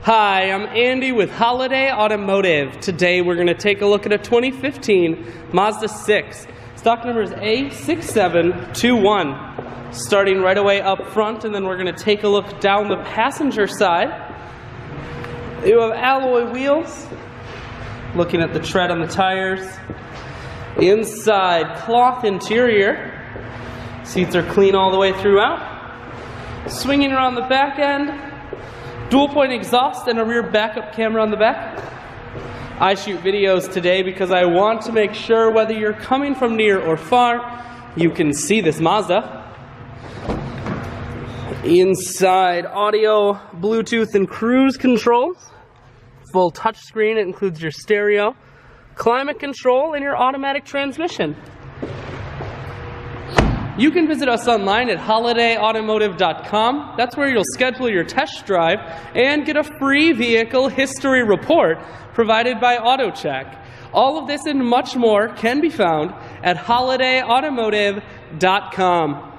Hi, I'm Andy with Holiday Automotive. Today we're going to take a look at a 2015 Mazda 6. Stock number is A6721. Starting right away up front, and then we're going to take a look down the passenger side. You have alloy wheels. Looking at the tread on the tires. Inside, cloth interior. Seats are clean all the way throughout. Swinging around the back end. Dual point exhaust and a rear backup camera on the back. I shoot videos today because I want to make sure whether you're coming from near or far, you can see this Mazda. Inside, audio, Bluetooth, and cruise control. Full touchscreen, it includes your stereo, climate control, and your automatic transmission. You can visit us online at holidayautomotive.com. That's where you'll schedule your test drive and get a free vehicle history report provided by AutoCheck. All of this and much more can be found at holidayautomotive.com.